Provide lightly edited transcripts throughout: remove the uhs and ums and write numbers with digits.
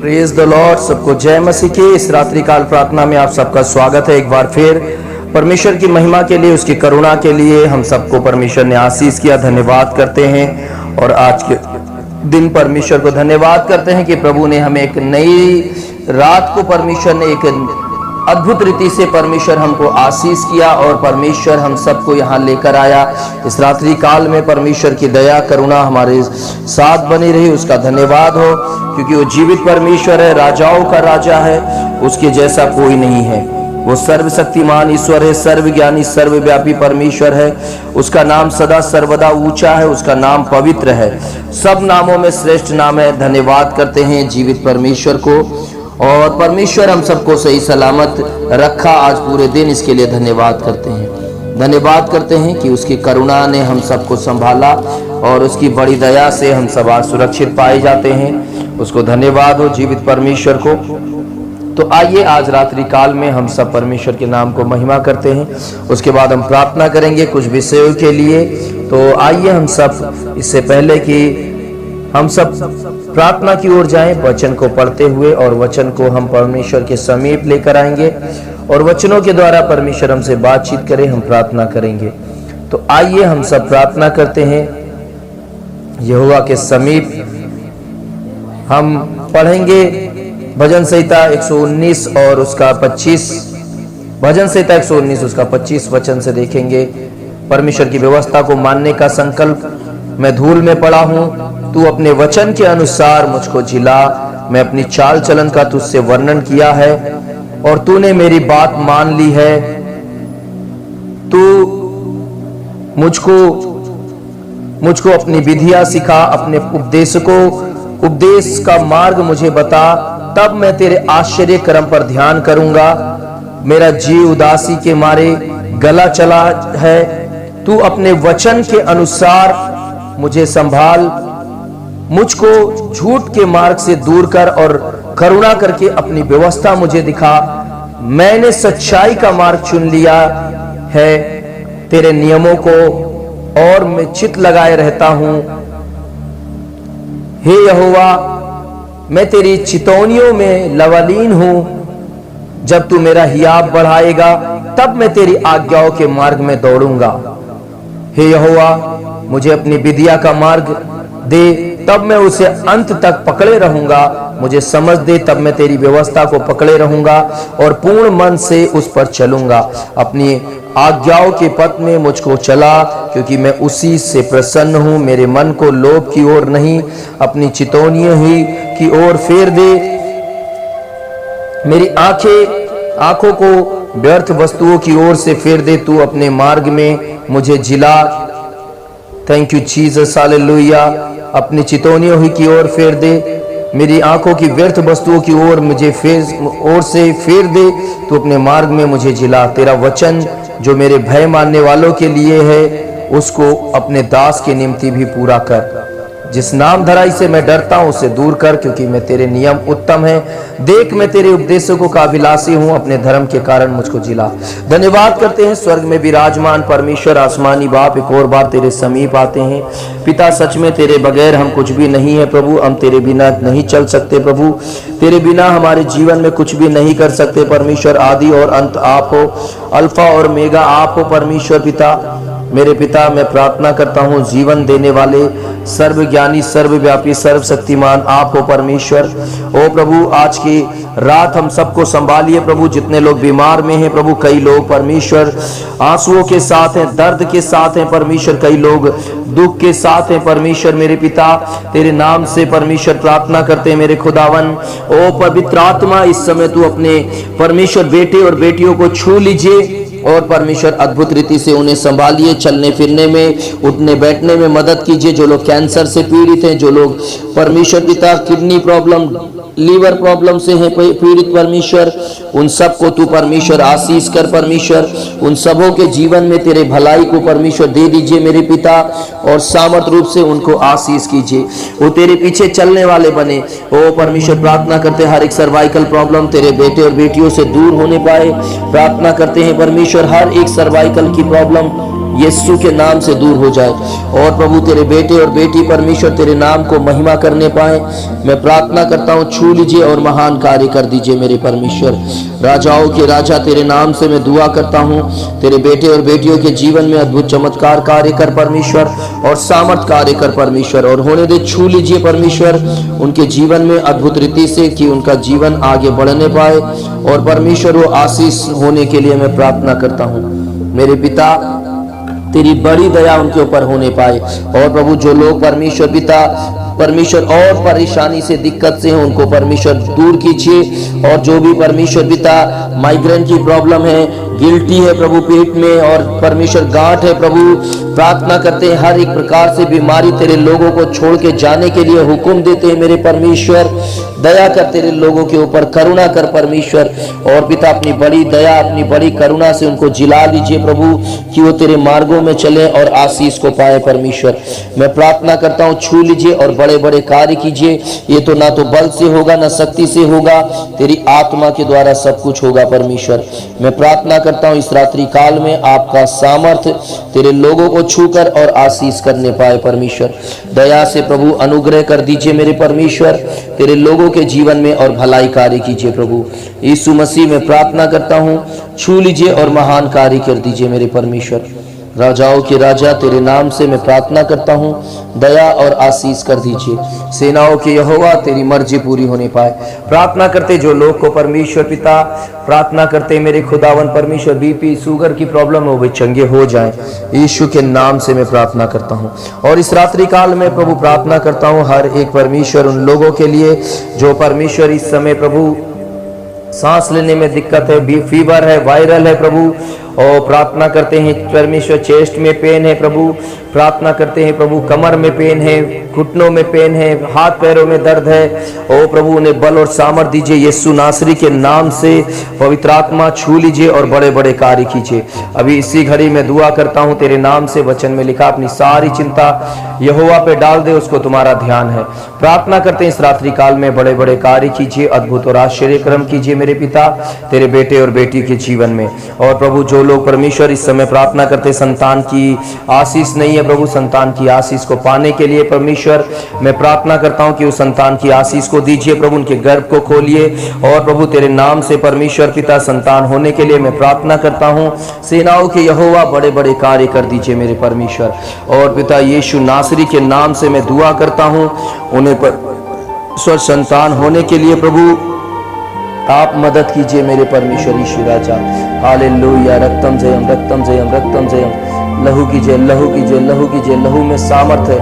Praise the Lord. सबको जय मसीह की इस रात्रि काल प्रार्थना में आप सबका स्वागत है। एक बार फिर परमेश्वर की महिमा के लिए, उसकी करुणा के लिए हम सबको परमेश्वर ने आशीष किया। धन्यवाद करते हैं और आज के दिन परमेश्वर को धन्यवाद करते हैं कि प्रभु ने हमें एक नई रात को परमेश्वर ने एक अद्भुत रीति से परमेश्वर हमको आशीष किया और परमेश्वर हम सबको यहाँ लेकर आया। इस रात्रि काल में परमेश्वर की दया करुणा हमारे साथ बनी रही, उसका धन्यवाद हो, क्योंकि वो जीवित परमेश्वर है, राजाओं का राजा है, उसके जैसा कोई नहीं है। वो सर्वशक्तिमान ईश्वर है, सर्वज्ञानी सर्वव्यापी परमेश्वर है। उसका नाम सदा सर्वदा ऊंचा है, उसका नाम पवित्र है, सब नामों में श्रेष्ठ नाम है। धन्यवाद करते हैं जीवित परमेश्वर को, और परमेश्वर हम सबको सही सलामत रखा आज पूरे दिन, इसके लिए धन्यवाद करते हैं। धन्यवाद करते हैं कि उसकी करुणा ने हम सबको संभाला और उसकी बड़ी दया से हम सब आज सुरक्षित पाए जाते हैं। उसको धन्यवाद हो जीवित परमेश्वर को। तो आइए आज रात्रि काल में हम सब परमेश्वर के नाम को महिमा करते हैं। उसके बाद हम प्रार्थना करेंगे कुछ विषयों के लिए। तो आइए हम सब, इससे पहले कि हम सब प्रार्थना की ओर जाएं, वचन को पढ़ते हुए, और वचन को हम परमेश्वर के समीप लेकर आएंगे और वचनों के द्वारा परमेश्वर हमसे बातचीत करें, हम प्रार्थना करेंगे। तो आइए हम सब प्रार्थना करते हैं यहोवा के समीप। हम पढ़ेंगे भजन संहिता 119 और उसका 25, भजन संहिता 119 उसका 25 वचन से देखेंगे। परमेश्वर की व्यवस्था को मानने का संकल्प। मैं धूल में पड़ा हूँ, तू अपने वचन के अनुसार मुझको जिला। मैं अपनी चाल चलन का तुझसे वर्णन किया है और तूने मेरी बात मान ली है। तू मुझको अपनी विधियां सिखा, अपने उपदेश का मार्ग मुझे बता, तब मैं तेरे आश्चर्य कर्म पर ध्यान करूंगा। मेरा जीव उदासी के मारे गला चला है, तू अपने वचन के अनुसार मुझे संभाल। मुझको झूठ के मार्ग से दूर कर और करुणा करके अपनी व्यवस्था मुझे दिखा। मैंने सच्चाई का मार्ग चुन लिया है, तेरे नियमों को और मैं चित लगाए रहता हूं। हे यहोवा, मैं तेरी चितौनियों में लवलीन हूं। जब तू मेरा हियाब बढ़ाएगा, तब मैं तेरी आज्ञाओं के मार्ग में दौड़ूंगा। हे यहोवा, मुझे अपनी विधिया का मार्ग दे, तब मैं उसे अंत तक पकड़े रहूंगा। मुझे समझ दे, तब मैं तेरी व्यवस्था को पकड़े रहूंगा और पूर्ण मन से उस पर चलूंगा। अपनी आज्ञाओं के पथ में मुझको चला, क्योंकि मैं उसी से प्रसन्न हूं। मेरे मन को लोभ की ओर नहीं, अपनी चितौनियों ही की ओर फेर दे। मेरी आंखों को व्यर्थ वस्तुओं की ओर से फेर दे। तू अपने मार्ग में मुझे जिला। Thank you Jesus, hallelujah. अपनी चितौनियों ही की ओर फेर दे। मेरी आंखों की व्यर्थ वस्तुओं की ओर मुझे ओर से फेर दे। तू अपने मार्ग में मुझे जिला। तेरा वचन जो मेरे भय मानने वालों के लिए है, उसको अपने दास के निमित्त भी पूरा कर। जिस नाम धराई से मैं डरता हूं, उसे दूर कर, क्योंकि मैं तेरे नियम उत्तम है। देख, मैं तेरे उपदेशों को का अभिलाषी हूं, अपने धर्म के कारण मुझको जिला। धन्यवाद करते हैं स्वर्ग में विराजमान परमेश्वर, आसमानी बाप, एक और बार तेरे समीप आते हैं। पिता, सच में तेरे बगैर हम कुछ भी नहीं है प्रभु। हम तेरे बिना नहीं चल सकते प्रभु। तेरे बिना हमारे जीवन में कुछ भी नहीं कर सकते परमेश्वर। आदि और अंत आप हो, अल्फा और मेगा आप हो परमेश्वर। पिता, मेरे पिता, मैं प्रार्थना करता हूँ, जीवन देने वाले सर्वज्ञानी सर्वव्यापी सर्वशक्तिमान आप हो परमेश्वर। ओ प्रभु, आज की रात हम सबको संभालिए प्रभु। जितने लोग बीमार में हैं प्रभु, कई लोग परमेश्वर आंसुओं के साथ हैं, दर्द के साथ हैं परमेश्वर, कई लोग दुख के साथ हैं परमेश्वर। मेरे पिता, तेरे नाम से परमेश्वर प्रार्थना करते हैं मेरे खुदावन। ओ पवित्र आत्मा, इस समय तू अपने परमेश्वर बेटे और बेटियों को छू लीजिए और परमेश्वर अद्भुत रीति से उन्हें संभालिए। चलने फिरने में, उठने बैठने में मदद कीजिए। जो लोग कैंसर से पीड़ित हैं, जो लोग परमेश्वर पिता किडनी प्रॉब्लम, लीवर प्रॉब्लम से हैं पीड़ित परमेश्वर, उन सबको तू परमेश्वर आशीष कर परमेश्वर। उन सबों के जीवन में तेरे भलाई को परमेश्वर दे दीजिए मेरे पिता, और सामर्थ रूप से उनको आशीष कीजिए। वो तेरे पीछे चलने वाले बने। ओ परमेश्वर, प्रार्थना करते हर एक सर्वाइकल प्रॉब्लम तेरे बेटे और बेटियों से दूर होने पाए। प्रार्थना करते हैं परमेश्वर, हर एक सर्वाइकल की प्रॉब्लम यीशु के नाम से दूर हो जाए। और प्रभु तेरे बेटे और बेटी परमेश्वर तेरे नाम को महिमा करने पाए। मैं प्रार्थना करता हूँ, छू लीजिए और महान कार्य कर दीजिए मेरे परमेश्वर। राजाओं के राजा तेरे नाम से मैं दुआ करता हूँ, तेरे बेटे और बेटियों के जीवन में अद्भुत चमत्कार कार्य कर परमेश्वर, और सामर्थ कार्य कर परमेश्वर, और होने दे। छू लीजिए परमेश्वर उनके जीवन में अद्भुत रीति से, कि उनका जीवन आगे बढ़ने पाए, और परमेश्वर वो आशीष होने के लिए मैं प्रार्थना करता हूँ। मेरे पिता तेरी बड़ी दया उनके ऊपर होने पाए। और प्रभु जो लोग परमेश्वर पिता परमेश्वर और परेशानी से दिक्कत से हैं उनको परमेश्वर दूर कीजिए। और जो भी परमेश्वर पिता माइग्रेन की प्रॉब्लम है, गिल्टी है प्रभु पेट में, और परमेश्वर गांठ है प्रभु, प्रार्थना करते हैं हर एक प्रकार से बीमारी तेरे लोगों को छोड़ के जाने के लिए हुक्म देते हैं मेरे परमेश्वर। दया कर तेरे लोगों के ऊपर, करुणा कर परमेश्वर। और पिता अपनी बड़ी दया अपनी बड़ी करुणा से उनको जिला लीजिए प्रभु, कि वो तेरे मार्गों में चले और आशीष को पाए परमेश्वर। मैं प्रार्थना करता हूँ, छू लीजिए और बड़े बड़े कार्य कीजिए। ये तो ना तो बल से होगा ना शक्ति से होगा, तेरी आत्मा के द्वारा सब कुछ होगा परमेश्वर। मैं प्रार्थना करता हूँ इस रात्रि काल में आपका सामर्थ्य तेरे लोगों को छूकर और आशीष करने पाए परमेश्वर। दया से प्रभु अनुग्रह कर दीजिए मेरे परमेश्वर, तेरे लोगों के जीवन में और भलाई कार्य कीजिए प्रभु। यीशु मसीह में प्रार्थना करता हूँ, छू लीजिए और महान कार्य कर दीजिए मेरे परमेश्वर। राजाओं के राजा तेरे नाम से मैं प्रार्थना करता हूँ, दया और आशीष कर दीजिए। सेनाओं के यहोवा तेरी मर्जी पूरी होने पाए। प्रार्थना करते जो लोग को परमेश्वर पिता प्रार्थना करते मेरे खुदावन परमेश्वर बीपी शुगर की प्रॉब्लम हो वे चंगे हो जाएं, यीशु के नाम से मैं प्रार्थना करता हूँ। और इस रात्रि काल में प्रभु प्रार्थना करता हूँ हर एक परमेश्वर उन लोगों के लिए जो परमेश्वर इस समय प्रभु सांस लेने में दिक्कत है, फीवर है, वायरल है प्रभु, और प्रार्थना करते हैं परमेश्वर चेस्ट में पेन है प्रभु, प्रार्थना करते हैं प्रभु कमर में पेन है, घुटनों में पेन है, हाथ पैरों में दर्द है। ओ प्रभु उन्हें बल और सामर्थ दीजिए यीशु नासरी के नाम से। पवित्र आत्मा छू लीजिए और बड़े बड़े कार्य कीजिए। अभी इसी घड़ी में दुआ करता हूँ तेरे नाम से, वचन में लिखा अपनी सारी चिंता यहोवा पे डाल दे, उसको तुम्हारा ध्यान है। प्रार्थना करते हैं इस रात्रि काल में बड़े बड़े कार्य कीजिए, अद्भुत और आश्चर्य क्रम कीजिए मेरे पिता तेरे बेटे और बेटी के जीवन में। और प्रभु जो लोग परमेश्वर इस समय प्रार्थना करते संतान की आशीष नहीं है प्रभु, संतान की आशीष को पाने के लिए परमेश्वर मैं प्रार्थना करता हूं कि उस संतान की आशीष को दीजिए प्रभु, उनके गर्भ को खोलिए। और प्रभु तेरे नाम से परमेश्वर पिता संतान होने के लिए मैं प्रार्थना करता हूं, सेनाओं के यहोवा बड़े बड़े कार्य कर दीजिए मेरे परमेश्वर। और पिता यीशु नासरी के नाम से मैं दुआ करता हूं उन्हें परमेश्वर संतान होने के लिए प्रभु आप मदद कीजिए मेरे परमेश्वर यीशु राजा। हालेलुया। रक्तम जयम रक्तम जयम रक्तम जयम। लहू कीजिए लहू कीजिए लहू कीजिए। लहू में सामर्थ है,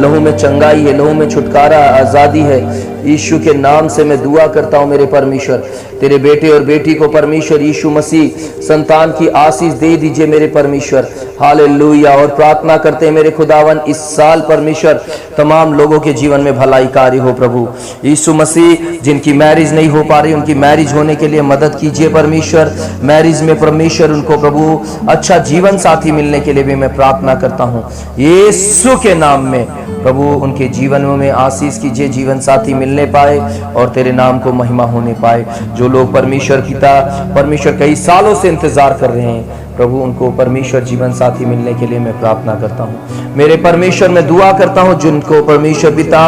लहू में चंगाई है, लहू में छुटकारा आजादी है। यीशु के नाम से मैं दुआ करता हूं मेरे परमेश्वर, तेरे बेटे और बेटी को परमेश्वर यीशु मसीह संतान की आशीष दे दीजिए मेरे परमेश्वर। हालेलुया। और प्रार्थना करते हैं मेरे खुदावन इस साल परमेश्वर तमाम लोगों के जीवन में भलाई कार्य हो प्रभु यीशु मसीह। जिनकी मैरिज नहीं हो पा रही उनकी मैरिज होने के लिए मदद कीजिए परमेश्वर। मैरिज में परमेश्वर उनको प्रभु अच्छा जीवन साथी मिलने के लिए भी मैं प्रार्थना करता हूँ यीशु के नाम में प्रभु। उनके जीवनों में आशीष कीजिए, जीवन साथी मिलने पाए और तेरे नाम को महिमा होने पाए। जो लोग परमेश्वर पिता परमेश्वर कई सालों से इंतजार कर रहे हैं प्रभु, उनको परमेश्वर जीवन साथी मिलने के लिए मैं प्रार्थना करता हूँ मेरे परमेश्वर। मैं दुआ करता हूँ जिनको परमेश्वर पिता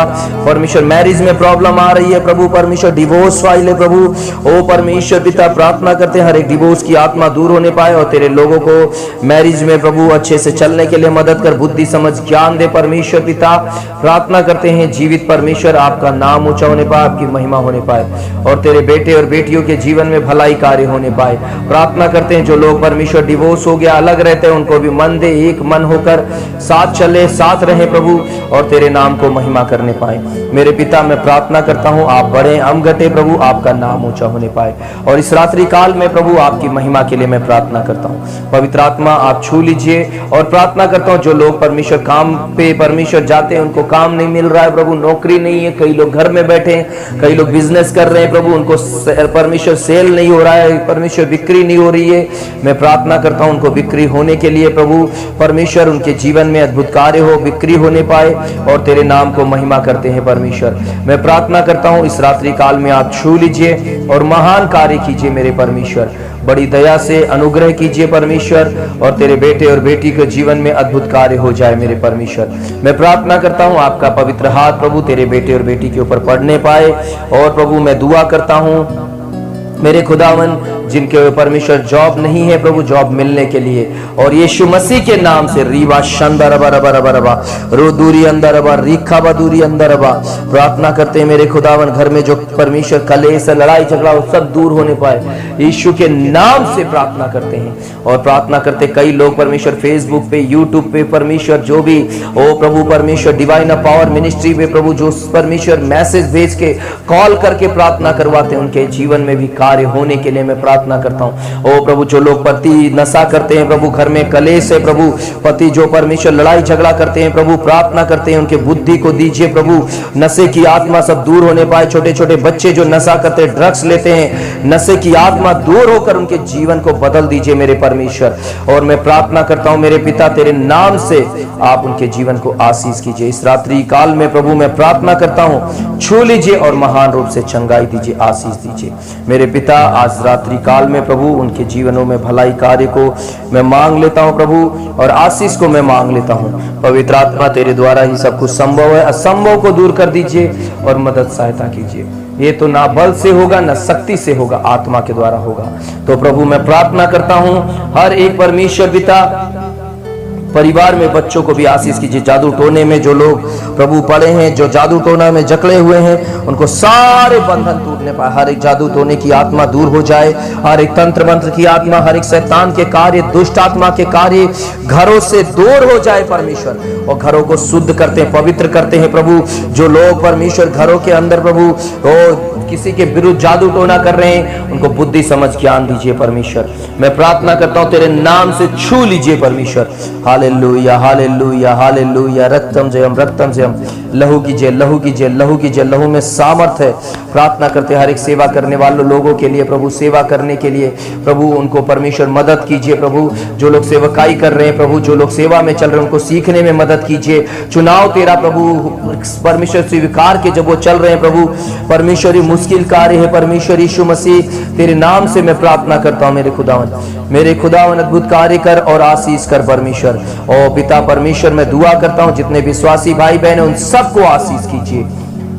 परमेश्वर मैरिज में प्रॉब्लम आ रही है प्रभु, परमेश्वर डिवोर्स फाइल है प्रभु, ओ परमेश्वर पिता प्रार्थना करते हैं हर एक डिवोर्स की आत्मा दूर होने पाए और तेरे लोगों को मैरिज में प्रभु अच्छे से चलने के लिए मदद कर, बुद्धि समझ ज्ञान दे परमेश्वर पिता। प्रार्थना करते हैं जीवित परमेश्वर आपका नाम ऊंचा होने पाए, आपकी महिमा होने पाए और तेरे बेटे और बेटियों के जीवन में भलाई कार्य होने पाए। प्रार्थना करते हैं जो लोग परमेश्वर डिवोर्स हो गया अलग रहते हैं उनको भी मन दे, एक मन होकर साथ चले, साथ रहे प्रभु और तेरे नाम को महिमा करने पाए मेरे पिता। मैं प्रार्थना करता हूं आप बड़े हम घटे प्रभु, आपका नाम ऊंचा होने पाए। और इस रात्रि काल में प्रभु आपकी महिमा के लिए मैं प्रार्थना करता हूं, पवित्र आत्मा आप छू लीजिए। और प्रार्थना करता हूं जो लोग परमेश्वर काम पे परमेश्वर जाते हैं उनको काम नहीं मिल रहा है प्रभु, नौकरी नहीं है, कई लोग घर में बैठे हैं, कई लोग बिजनेस कर रहे हैं प्रभु, उनको परमेश्वर सेल नहीं हो रहा है, परमेश्वर बिक्री नहीं हो रही है। मैं प्रार्थना करता हूं उनको बिक्री होने के लिए प्रभु परमेश्वर उनके जीवन में अद्भुत कार्य हो, बिक्री होने पाए और तेरे नाम को महिमा करते हैं परमेश्वर। मैं प्रार्थना करता हूं इस रात्रि काल में आप छू लीजिए और महान कार्य कीजिए मेरे परमेश्वर। बड़ी दया से अनुग्रह कीजिए परमेश्वर, और तेरे बेटे और बेटी के जीवन में अद्भुत कार्य हो जाए मेरे परमेश्वर। मैं प्रार्थना करता हूँ आपका पवित्र हाथ प्रभु तेरे बेटे और बेटी के ऊपर पड़ने पाए। और प्रभु मैं दुआ करता हूँ मेरे खुदावन जिनके परमेश्वर जॉब नहीं है प्रभु, जॉब मिलने के लिए, और यीशु मसीह के नाम से रीवा शंदर बरबरबरबा रो दूरी अंदर अबा रीखा बदूरी अंदर अबा प्रार्थना करते हैं मेरे खुदावन घर में जो परमेश्वर कलेश लड़ाई झगड़ा वो सब दूर होने पाए यीशु के नाम से प्रार्थना करते हैं। और प्रार्थना करते कई लोग परमेश्वर फेसबुक पे यूट्यूब पे परमेश्वर जो भी ओ प्रभु परमेश्वर डिवाइन पावर मिनिस्ट्री पे प्रभु जो परमेश्वर मैसेज भेज के कॉल करके प्रार्थना करवाते हैं उनके जीवन में भी कार्य होने के लिए मैं प्रार्थना करता हूँ। ओ प्रभु जो लोग पति नशा करते हैं प्रभु, घर में कलेश है प्रभु, पति जो परमेश्वर लड़ाई झगड़ा करते हैं प्रभु, प्रार्थना करते हैं उनके बुद्धि को दीजिए प्रभु, नशे की आत्मा सब दूर होने पाए। छोटे छोटे बच्चे जो नशा करते हैं, ड्रग्स लेते हैं, नशे की आत्मा दूर होकर उनके जीवन को बदल दीजिए मेरे परमेश्वर। और मैं प्रार्थना करता हूँ मेरे पिता तेरे नाम से आप उनके जीवन को आशीष कीजिए। इस रात्रि काल में प्रभु मैं प्रार्थना करता हूँ छू लीजिए और महान रूप से चंगाई दीजिए, आशीष दीजिए मेरे पिता। आज रात्रि काल में प्रभु उनके जीवनों में भलाई कार्य को मैं मांग लेता हूं प्रभु, और आशीष को मैं मांग लेता हूं। पवित्र आत्मा तेरे द्वारा ही सब कुछ संभव है, असंभव को दूर कर दीजिए और मदद सहायता कीजिए। ये तो ना बल से होगा ना शक्ति से होगा, आत्मा के द्वारा होगा। तो प्रभु मैं प्रार्थना करता हूं हर एक परमेश्वर पिता परिवार में बच्चों को भी आशीष कीजिए। जादू टोने में जो लोग प्रभु पड़े हैं, जो जादू टोना में जकड़े हुए हैं, उनको सारे बंधन टूटने पाए। हर एक जादू टोने की आत्मा दूर हो जाए, हर एक तंत्र मंत्र की आत्मा, हर एक शैतान के कार्य, दुष्ट आत्मा के कार्य घरों से दूर हो जाए परमेश्वर, और घरों को शुद्ध करते हैं, पवित्र करते हैं प्रभु। जो लोग परमेश्वर घरों के अंदर प्रभु किसी के विरुद्ध जादू टोना कर रहे हैं उनको बुद्धि समझ ज्ञान दीजिए परमेश्वर। मैं प्रार्थना करता हूं तेरे नाम से छू लीजिए परमेश्वर। Hallelujah hallelujah hallelujah. रक्तम जयम रक्तम जयम। लहू कीजिए लहू कीजिए लहू कीजिए। लहू में सामर्थ है। प्रार्थना करते हर एक सेवा करने वाले लोगों के लिए प्रभु, सेवा करने के लिए प्रभु उनको परमेश्वर मदद कीजिए प्रभु। जो लोग सेवकाई कर रहे हैं प्रभु, जो लोग सेवा में चल रहे हैं उनको सीखने में मदद कीजिए। चुनाव तेरा प्रभु परमेश्वर स्वीकार के जब वो चल रहे हैं प्रभु, परमेश्वरी मुश्किल कार्य है परमेश्वर यीशु मसीह तेरे नाम से मैं प्रार्थना करता हूं मेरे खुदावन अद्भुत कार्य कर और आशीष कर परमेश्वर। ओ पिता परमेश्वर मैं दुआ करता हूं जितने विश्वासी भाई बहन उन सबको आशीष कीजिए,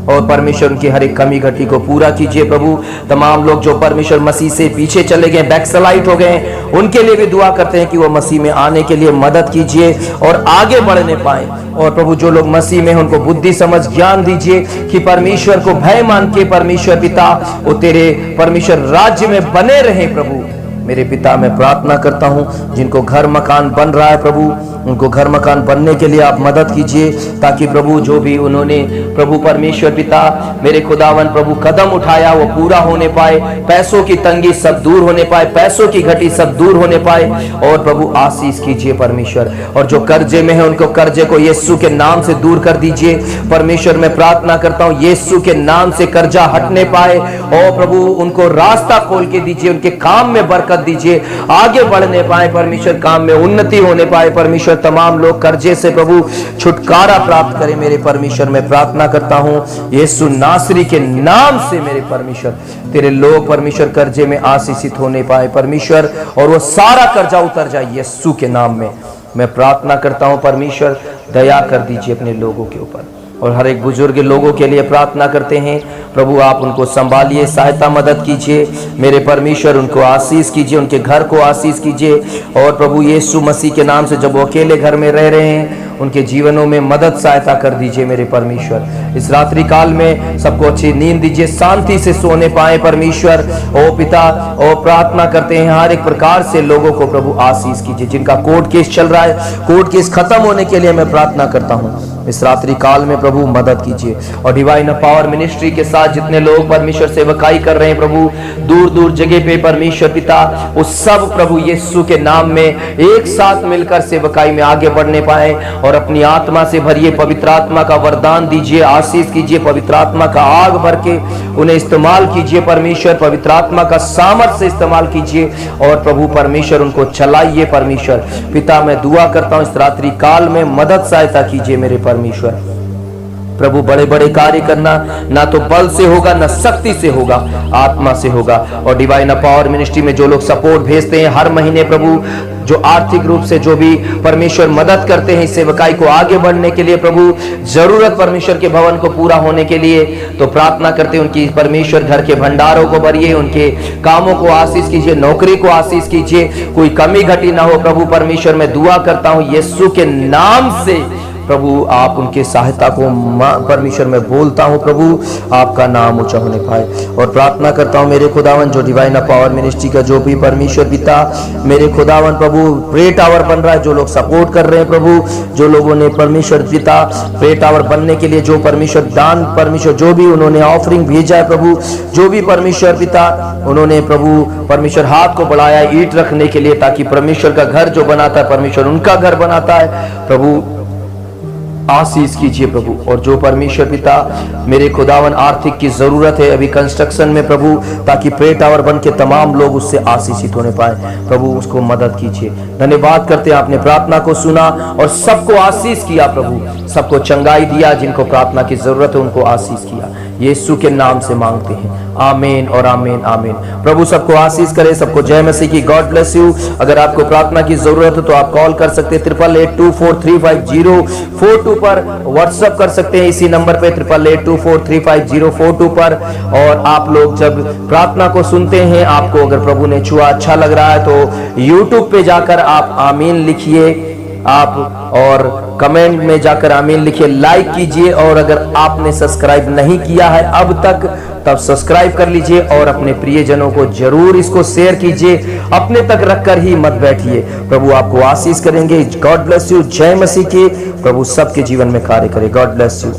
और परमेश्वर उनकी हर एक कमी घटी को पूरा कीजिए प्रभु। तमाम लोग जो परमेश्वर मसीह से पीछे चले गए, बैकस्लाइड हो गए, उनके लिए भी दुआ करते हैं कि वो मसीह में आने के लिए मदद कीजिए और आगे बढ़ने पाए। और प्रभु जो लोग मसीह में हैं उनको बुद्धि समझ ज्ञान दीजिए कि परमेश्वर को भय मान के परमेश्वर पिता वो तेरे परमेश्वर राज्य में बने रहे प्रभु। मेरे पिता मैं प्रार्थना करता हूं जिनको घर मकान बन रहा है प्रभु, उनको घर मकान बनने के लिए आप मदद कीजिए, ताकि प्रभु जो भी उन्होंने प्रभु परमेश्वर पिता मेरे खुदावन प्रभु कदम उठाया वो पूरा होने पाए। पैसों की तंगी सब दूर होने पाए, पैसों की घटी सब दूर होने पाए, और प्रभु आशीष कीजिए परमेश्वर। और जो कर्जे में है उनको कर्जे को यीशु के नाम से दूर कर दीजिए परमेश्वर। मैं प्रार्थना करता हूं यीशु के नाम से कर्जा हटने पाए, और प्रभु उनको रास्ता खोल के दीजिए, उनके काम में बरकत दीजिए, आगे बढ़ने पाए परमेश्वर, काम में उन्नति होने पाए परमेश्वर। तमाम लोग कर्जे से प्रभु छुटकारा प्राप्त करें मेरे परमेश्वर। मैं प्रार्थना करता हूं यीशु नासरी के नाम से मेरे परमेश्वर, तेरे लोग परमेश्वर कर्जे में आशीषित होने पाए परमेश्वर, और वो सारा कर्जा उतर जाए यीशु के नाम में। मैं प्रार्थना करता हूं परमेश्वर दया कर दीजिए अपने लोगों के ऊपर। और हर एक बुजुर्ग लोगों के लिए प्रार्थना करते हैं प्रभु, आप उनको संभालिए, सहायता मदद कीजिए मेरे परमेश्वर, उनको आशीष कीजिए, उनके घर को आशीष कीजिए। और प्रभु यीशु मसीह के नाम से जब वो अकेले घर में रह रहे हैं उनके जीवनों में मदद सहायता कर दीजिए मेरे परमेश्वर। इस रात्रि काल में सबको अच्छी नींद दीजिए, शांति से सोने पाए परमेश्वर। ओ पिता और प्रार्थना करते हैं हर एक प्रकार से लोगों को प्रभु आशीष कीजिए। जिनका कोर्ट केस चल रहा है, कोर्ट केस खत्म होने के लिए मैं प्रार्थना करता हूँ इस रात्रि काल में प्रभु मदद कीजिए। और डिवाइन पावर मिनिस्ट्री के साथ जितने लोग परमेश्वर सेवकाई कर रहे हैं प्रभु, दूर दूर जगह पे परमेश्वर पिता, उस सब प्रभु यीशु के नाम में एक साथ मिलकर सेवकाई में आगे बढ़ने पाए, और अपनी आत्मा से भरिए, पवित्र आत्मा का वरदान दीजिए, आशीष कीजिए, पवित्र आत्मा का आग भर के उन्हें इस्तेमाल कीजिए परमेश्वर, पवित्र आत्मा का सामर्थ से इस्तेमाल कीजिए, और प्रभु परमेश्वर उनको चलाइए परमेश्वर। पिता मैं दुआ करता हूं इस रात्रि काल में मदद सहायता कीजिए मेरे परमेश्वर। प्रभु बड़े बड़े कार्य करना ना तो बल से होगा ना शक्ति से होगा, आत्मा से होगा। और डिवाइन पावर मिनिस्ट्री में जो लोग सपोर्ट भेजते हैं हर महीने प्रभु, जो आर्थिक रूप से जो भी परमेश्वर मदद करते हैं इस सेवकाई को आगे बढ़ने के लिए प्रभु, जरूरत परमेश्वर के भवन को पूरा होने के लिए, तो प्रार्थना करते हैं उनकी परमेश्वर घर के भंडारों को भरिए, उनके कामों को आशीष कीजिए, नौकरी को आशीष कीजिए, कोई कमी घटी ना हो प्रभु। परमेश्वर मैं दुआ करता हूं यीशु के नाम से प्रभु, आप उनके सहायता को परमेश्वर में बोलता हूं प्रभु, आपका नाम ऊंचा होने पाए। और प्रार्थना करता हूं मेरे खुदावन, जो डिवाइन पावर मिनिस्ट्री का जो भी परमेश्वर पिता मेरे खुदावन प्रभु प्रे टावर बन रहा है, जो लोग सपोर्ट कर रहे हैं प्रभु, जो लोगों ने परमेश्वर पिता प्रे टावर बनने के लिए जो परमेश्वर दान, परमेश्वर जो भी उन्होंने ऑफरिंग भेजा है प्रभु, जो भी परमेश्वर पिता उन्होंने प्रभु परमेश्वर हाथ को बढ़ाया ईंट रखने के लिए, ताकि परमेश्वर का घर जो बनाता है परमेश्वर उनका घर बनाता है प्रभु, आशीष कीजिए प्रभु। और जो परमेश्वर पिता मेरे खुदावन आर्थिक की जरूरत है अभी कंस्ट्रक्शन में प्रभु, ताकि प्रे टावर बन के तमाम लोग उससे आशीषित होने पाए प्रभु, उसको मदद कीजिए। धन्यवाद करते हैं आपने प्रार्थना को सुना और सबको आशीष किया प्रभु, सबको चंगाई दिया, जिनको प्रार्थना की जरूरत है उनको आशीष किया। यीशु के नाम से मांगते हैं, आमीन और आमीन आमीन। प्रभु सबको आशीष करे, सबको जय मसीह की। God bless you. अगर आपको प्रार्थना की जरूरत है तो आप कॉल कर सकते हैं 8882435042 पर, व्हाट्सएप कर सकते हैं इसी नंबर पे 8882435042 पर। और आप लोग जब प्रार्थना को सुनते हैं, आपको अगर प्रभु ने छुआ अच्छा लग रहा है तो यूट्यूब पे जाकर आप आमीन लिखिए आप, और कमेंट में जाकर आमीन लिखिए, लाइक कीजिए। और अगर आपने सब्सक्राइब नहीं किया है अब तक, तब सब्सक्राइब कर लीजिए और अपने प्रियजनों को जरूर इसको शेयर कीजिए, अपने तक रखकर ही मत बैठिए। प्रभु आपको आशीष करेंगे। God bless you. जय मसीह की। प्रभु सबके जीवन में कार्य करे। God bless you.